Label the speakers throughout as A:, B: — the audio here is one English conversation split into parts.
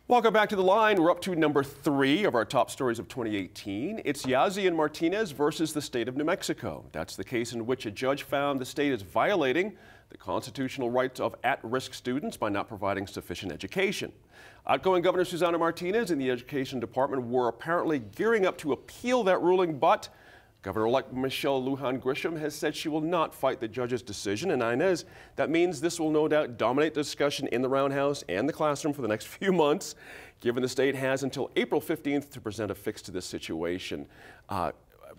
A: Welcome back to The Line. We're up to number 3 of our top stories of 2018. It's Yazzie and Martinez versus the state of New Mexico. That's the case in which a judge found the state is violating the constitutional rights of at-risk students by not providing sufficient education. Outgoing Governor Susana Martinez and the Education Department were apparently gearing up to appeal that ruling, but Governor-elect Michelle Lujan Grisham has said she will not fight the judge's decision. And Inez, that means this will no doubt dominate the discussion in the roundhouse and the classroom for the next few months, given the state has until April 15th to present a fix to this situation.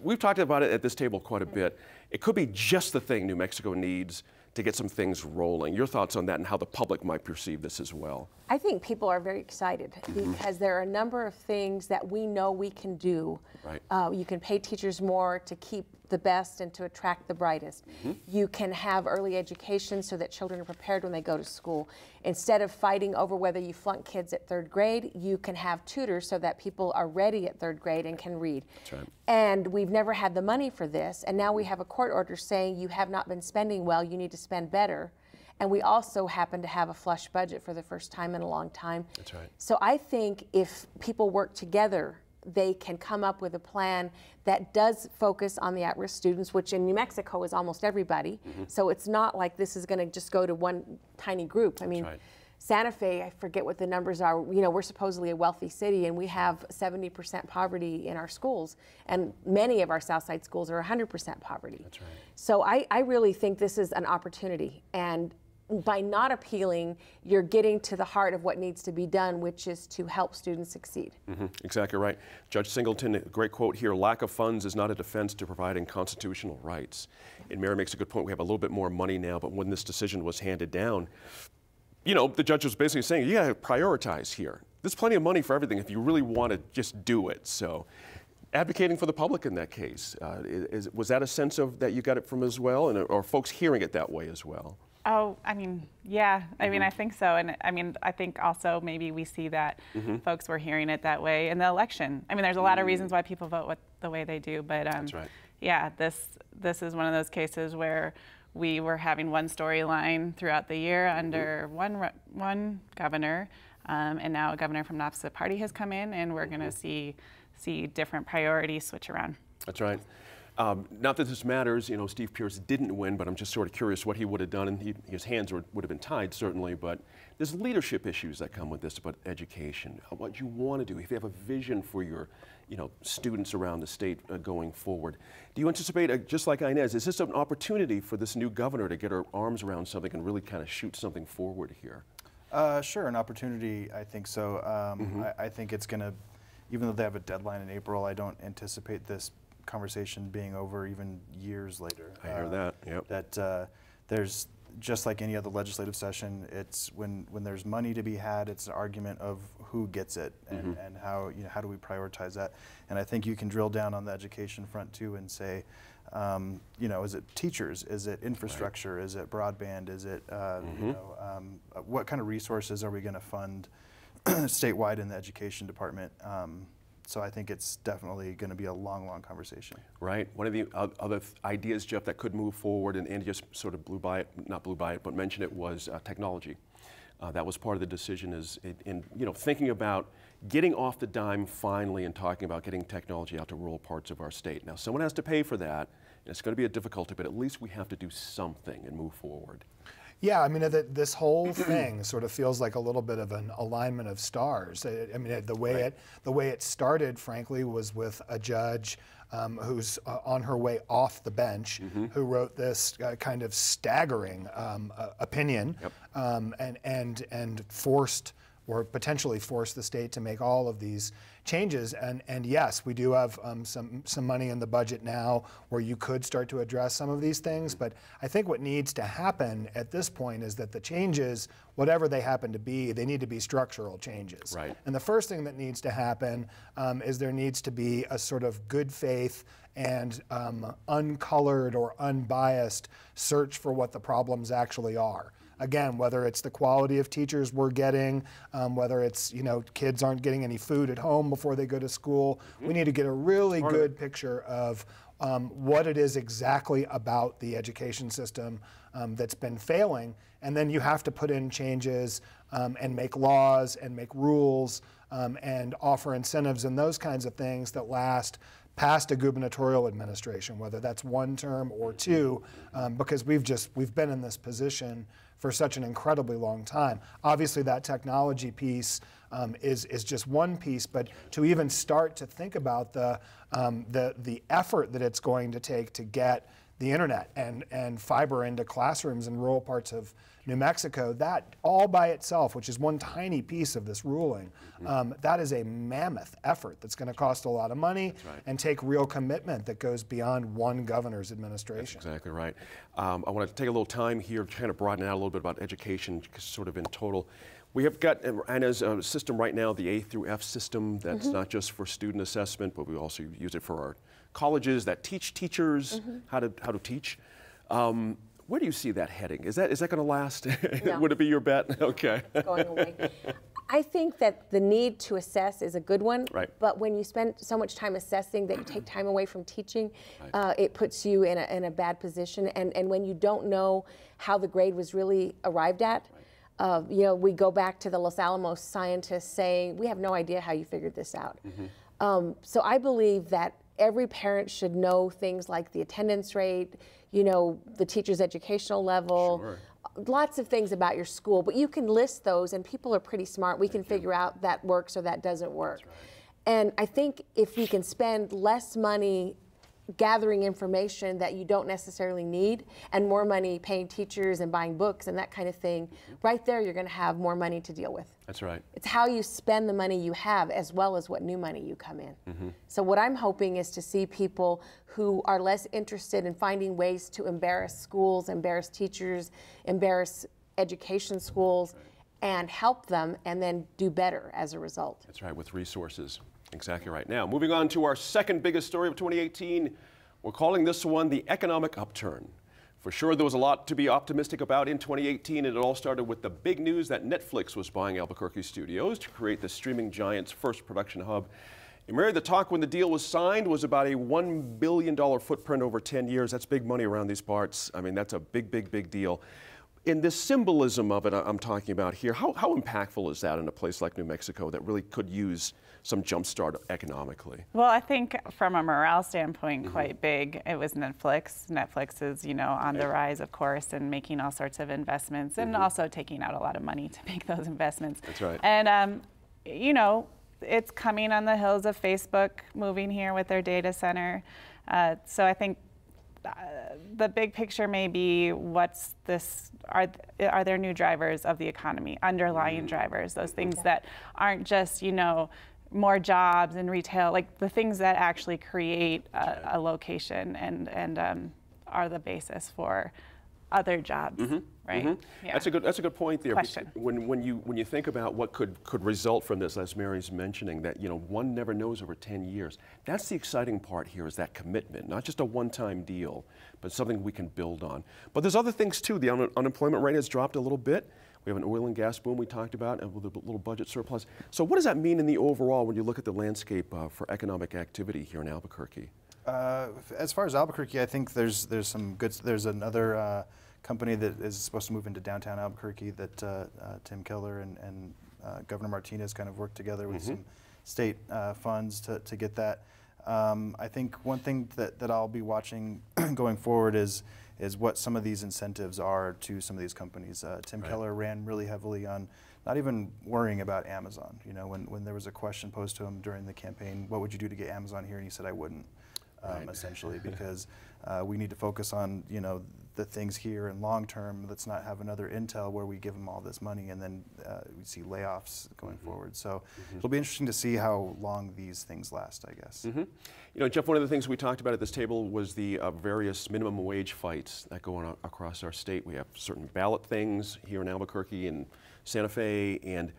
A: We've talked about it at this table quite a bit. It could be just the thing New Mexico needs to get some things rolling. Your thoughts on that and how the public might perceive this as well?
B: I think people are very excited because there are a number of things that we know we can do.
A: Right.
B: You can pay teachers more to keep the best and to attract the brightest. You can have early education so that children are prepared when they go to school. Instead of fighting over whether you flunk kids at 3rd grade, you can have tutors so that people are ready at 3rd grade and can read.
A: That's right.
B: And we've never had the money for this, and now we have a court order saying you have not been spending well, you need to spend better. And we also happen to have a flush budget for the first time in a long time.
A: That's right.
B: So I think if people work together, they can come up with a plan that does focus on the at-risk students, which in New Mexico is almost everybody. So it's not like this is going to just go to one tiny group. I mean,
A: right.
B: Santa Fe, I forget what the numbers are. You know, we're supposedly a wealthy city, and we have 70% poverty in our schools, and many of our Southside schools are 100% poverty.
A: That's right.
B: So I really think this is an opportunity, and by not appealing, you're getting to the heart of what needs to be done, which is to help students succeed.
A: Exactly right. Judge Singleton, a great quote here, lack of funds is not a defense to providing constitutional rights. And Mary makes a good point. We have a little bit more money now, but when this decision was handed down, you know, the judge was basically saying, you gotta prioritize here. There's plenty of money for everything if you really want to just do it. So advocating for the public in that case, was that a sense of that you got it from as well, and or folks hearing it that way as well?
C: Oh, I mean, yeah. I mean, I think so. And I mean, I think also maybe we see that folks were hearing it that way in the election. I mean, there's a lot of reasons why people vote the way they do, but
A: That's right.
C: yeah, this is one of those cases where we were having one storyline throughout the year under one governor, and now a governor from the opposite party has come in, and we're going to see different priorities switch around.
A: That's right. Not that this matters, you know, Steve Pearce didn't win, but I'm just sort of curious what he would have done, and his hands would have been tied, certainly, but there's leadership issues that come with this about education, what you want to do, if you have a vision for your, you know, students around the state going forward. Do you anticipate, just like Inez, is this an opportunity for this new governor to get her arms around something and really kind of shoot something forward here?
D: Sure, an opportunity, I think so. I think it's going to, even though they have a deadline in April, I don't anticipate this conversation being over even years later.
A: I hear that, yep.
D: That there's, just like any other legislative session, it's when there's money to be had, it's an argument of who gets it and how, you know, how do we prioritize that. And I think you can drill down on the education front too and say, you know, is it teachers, is it infrastructure, is it broadband, is it, you know, what kind of resources are we going to fund statewide in the education department? So I think it's definitely going to be a long, long conversation. Right.
A: One of the other ideas, Jeff, that could move forward, and Andy just sort of not blew by it, but mentioned it, was technology. That was part of the decision, is in you know, thinking about getting off the dime finally and talking about getting technology out to rural parts of our state. Now, someone has to pay for that, and it's going to be a difficulty, but at least we have to do something and move forward.
E: Yeah, I mean, this whole thing sort of feels like a little bit of an alignment of stars. I mean, the way it started, frankly, was with a judge who's on her way off the bench, who wrote this kind of staggering opinion, and forced, or potentially forced, the state to make all of these changes. And yes, we do have some money in the budget now where you could start to address some of these things, but I think what needs to happen at this point is that the changes, whatever they happen to be, they need to be structural changes.
A: Right.
E: And the first thing that needs to happen is there needs to be a sort of good faith and uncolored or unbiased search for what the problems actually are. Again, whether it's the quality of teachers we're getting, whether it's, you know, kids aren't getting any food at home before they go to school, we need to get a really good picture of what it is exactly about the education system that's been failing, and then you have to put in changes and make laws and make rules and offer incentives and those kinds of things that last past a gubernatorial administration, whether that's one term or two, because we've been in this position for such an incredibly long time. Obviously, that technology piece is just one piece, but to even start to think about the effort that it's going to take to get the internet and fiber into classrooms in rural parts of New Mexico, that all by itself, which is one tiny piece of this ruling, that is a mammoth effort that's going to cost a lot of money and take real commitment that goes beyond one governor's administration.
A: That's exactly right. I want to take a little time here to kind of broaden out a little bit about education, sort of in total. We have got Anna's system right now, the A through F system, that's not just for student assessment, but we also use it for our colleges that teach teachers how to teach. Where do you see that heading? Is that going to last?
B: No.
A: Would it be your bet? Okay.
B: It's going away. I think that the need to assess is a good one,
A: right.
B: But when you spend so much time assessing that you take time away from teaching, it puts you in a bad position. And when you don't know how the grade was really arrived at, you know, we go back to the Los Alamos scientists saying, we have no idea how you figured this out. So I believe that every parent should know things like the attendance rate, you know, the teacher's educational level, lots of things about your school, but you can list those and people are pretty smart. We can figure out that works or that doesn't work. And I think if we can spend less money gathering information that you don't necessarily need and more money paying teachers and buying books and that kind of thing, right there you're going to have more money to deal with.
A: That's right.
B: It's how you spend the money you have as well as what new money you come in. So what I'm hoping is to see people who are less interested in finding ways to embarrass schools, embarrass teachers, embarrass education schools, and help them and then do better as a result.
A: That's right, with resources. Exactly right. Now, moving on to our second biggest story of 2018, we're calling this one the economic upturn. For sure, there was a lot to be optimistic about in 2018, and it all started with the big news that Netflix was buying Albuquerque Studios to create the streaming giant's first production hub. And Mary, the talk when the deal was signed was about a $1 billion footprint over 10 years. That's big money around these parts. I mean, that's a big, big, big deal. In the symbolism of it I'm talking about here, how impactful is that in a place like New Mexico that really could use some jumpstart economically?
C: Well, I think from a morale standpoint, quite big. It was Netflix. Netflix is, you know, on the rise, of course, and making all sorts of investments and also taking out a lot of money to make those investments.
A: That's right.
C: And, you know, it's coming on the heels of Facebook moving here with their data center. So I think the big picture may be what's this, are there new drivers of the economy, underlying drivers, those things that aren't just, you know, more jobs in retail, like the things that actually create a location and are the basis for other jobs, right? Yeah.
A: That's a good point there.
C: Question.
A: When you think about what could result from this, as Mary's mentioning, that, you know, one never knows over 10 years. That's the exciting part here, is that commitment, not just a one-time deal, but something we can build on. But there's other things too. The unemployment rate has dropped a little bit. We have an oil and gas boom we talked about, and with a little budget surplus. So what does that mean in the overall when you look at the landscape for economic activity here in Albuquerque?
D: As far as Albuquerque, I think there's some good. There's another company that is supposed to move into downtown Albuquerque that Tim Keller and Governor Martinez kind of worked together with some state funds to get that. I think one thing that I'll be watching going forward is what some of these incentives are to some of these companies. Tim Keller ran really heavily on not even worrying about Amazon. You know, when there was a question posed to him during the campaign, what would you do to get Amazon here? And he said, I wouldn't, essentially, because we need to focus on, you know, the things here and long term. Let's not have another Intel where we give them all this money and then we see layoffs going forward. So it'll be interesting to see how long these things last, I guess.
A: You know, Jeff, one of the things we talked about at this table was the various minimum wage fights that go on across our state. We have certain ballot things here in Albuquerque and Santa Fe, and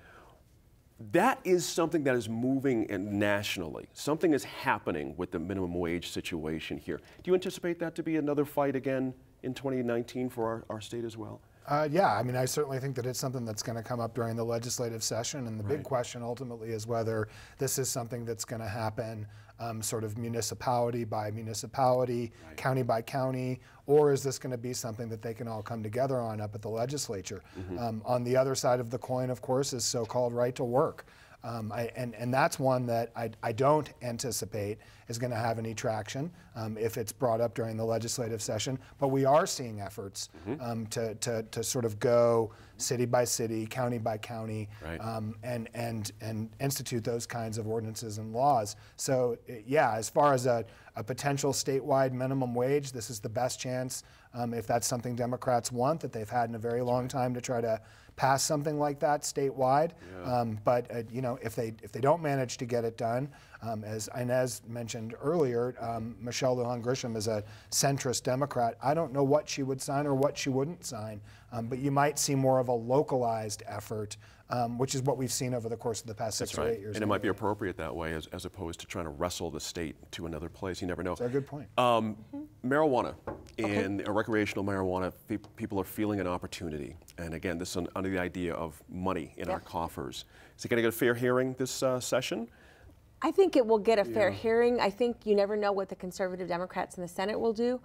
A: that is something that is moving nationally. Something is happening with the minimum wage situation here. Do you anticipate that to be another fight again in 2019 for our state as well?
E: Yeah, I mean, I certainly think that it's something that's going to come up during the legislative session, and the big question ultimately is whether this is something that's going to happen sort of municipality by municipality, county by county, or is this going to be something that they can all come together on up at the legislature? On the other side of the coin, of course, is so-called right to work. And that's one that I don't anticipate is going to have any traction if it's brought up during the legislative session. But we are seeing efforts to sort of go city by city, county by county, and institute those kinds of ordinances and laws. So yeah, as far as a potential statewide minimum wage, this is the best chance, if that's something Democrats want, that they've had in a very long time to try to pass something like that statewide. But you know, if they don't manage to get it done, as Inez mentioned earlier, Michelle Lujan Grisham is a centrist Democrat. I don't know what she would sign or what she wouldn't sign, but you might see more of a localized effort, which is what we've seen over the course of the past 6 or 8 years.
A: And it might be appropriate that way as opposed to trying to wrestle the state to another place. You never know.
E: That's a good point.
A: Marijuana and recreational marijuana, people are feeling an opportunity. And again, this is under the idea of money in our coffers. Is it going to get a fair hearing this session?
B: I think it will get a fair hearing. I think you never know what the conservative Democrats in the Senate will do.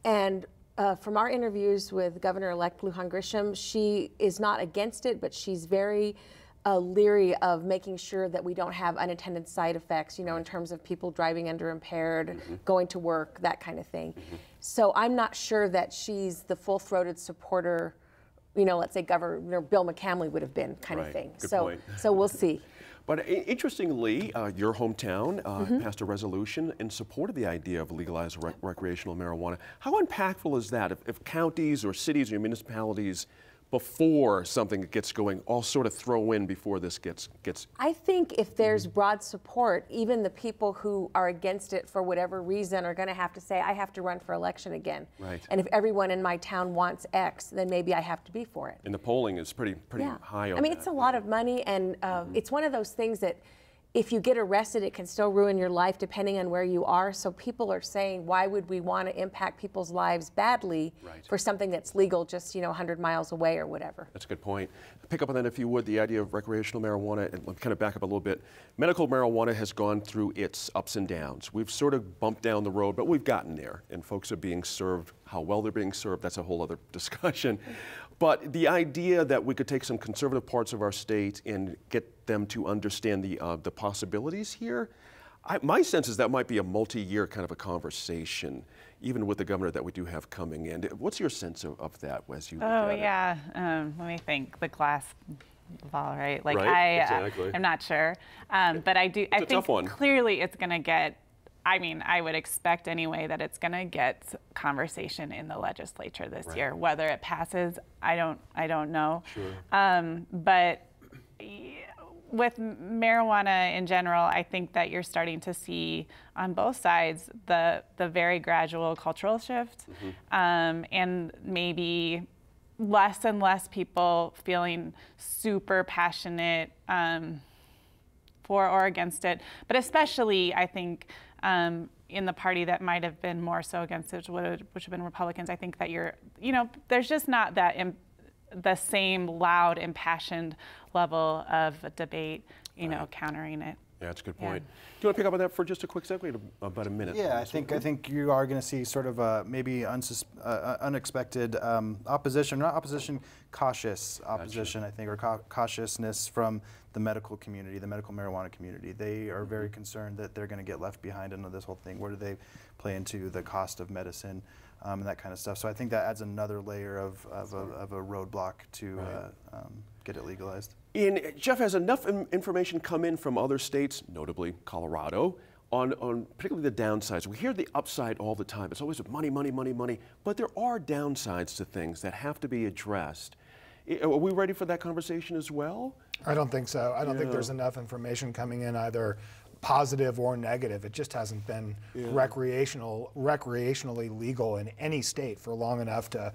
B: And from our interviews with Governor-elect Lujan Grisham, she is not against it, but she's very leery of making sure that we don't have unintended side effects, you know, in terms of people driving under impaired, going to work, that kind of thing. So I'm not sure that she's the full-throated supporter, you know, let's say Governor Bill McCamley would have been, kind of thing. So we'll see.
A: But interestingly, your hometown passed a resolution in support of the idea of legalized recreational marijuana. How impactful is that if counties or cities or municipalities, before something gets going, all sort of throw in before this gets?
B: I think if there's broad support, even the people who are against it for whatever reason are going to have to say, I have to run for election again. And if everyone in my town wants X, then maybe I have to be for it.
A: And the polling is pretty high on
B: I mean, it's a lot of money, and it's one of those things that if you get arrested, it can still ruin your life depending on where you are. So people are saying, why would we want to impact people's lives badly for something that's legal just, you know, 100 miles away or whatever?
A: That's a good point. Pick up on that, if you would, the idea of recreational marijuana, and kind of back up a little bit. Medical marijuana has gone through its ups and downs. We've sort of bumped down the road, but we've gotten there, and folks are being served. How well they're being served, that's a whole other discussion. But the idea that we could take some conservative parts of our state and get them to understand the possibilities here, my sense is that might be a multi-year kind of a conversation, even with the governor that we do have coming in. What's your sense of that, as you look at it?
C: Let me think. The glass ball, right? Like I'm not sure, but I do. I think clearly it's going to get. I mean, I would expect anyway that it's going to get conversation in the legislature this year. Whether it passes, I don't know. But with marijuana in general, I think that you're starting to see on both sides the very gradual cultural shift, and maybe less and less people feeling super passionate for or against it. But especially, I think, in the party that might have been more so against it, which have been Republicans, I think that there's just not that the same loud, impassioned level of debate, countering it.
A: Yeah, that's a good point. Do you want to pick up on that for just a quick second? We have about a minute.
D: Yeah, I think you are going to see sort of maybe unexpected opposition, not opposition, cautious opposition, I think, or cautiousness from the medical community, the medical marijuana community. They are very concerned that they're going to get left behind into this whole thing. Where do they play into the cost of medicine and that kind of stuff? So I think that adds another layer of a roadblock to get it legalized.
A: And Jeff, has enough information come in from other states, notably Colorado, on particularly the downsides? We hear the upside all the time. It's always money, money, money, money. But there are downsides to things that have to be addressed. Are we ready for that conversation as well?
E: I don't think so. I don't think there's enough information coming in either positive or negative. It just hasn't been recreationally legal in any state for long enough to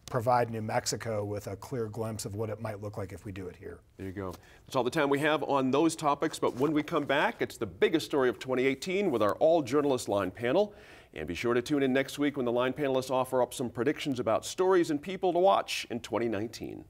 E: provide New Mexico with a clear glimpse of what it might look like if we do it here.
A: There you go. That's all the time we have on those topics, but when we come back, it's the biggest story of 2018 with our all-journalist line panel. And be sure to tune in next week when the line panelists offer up some predictions about stories and people to watch in 2019.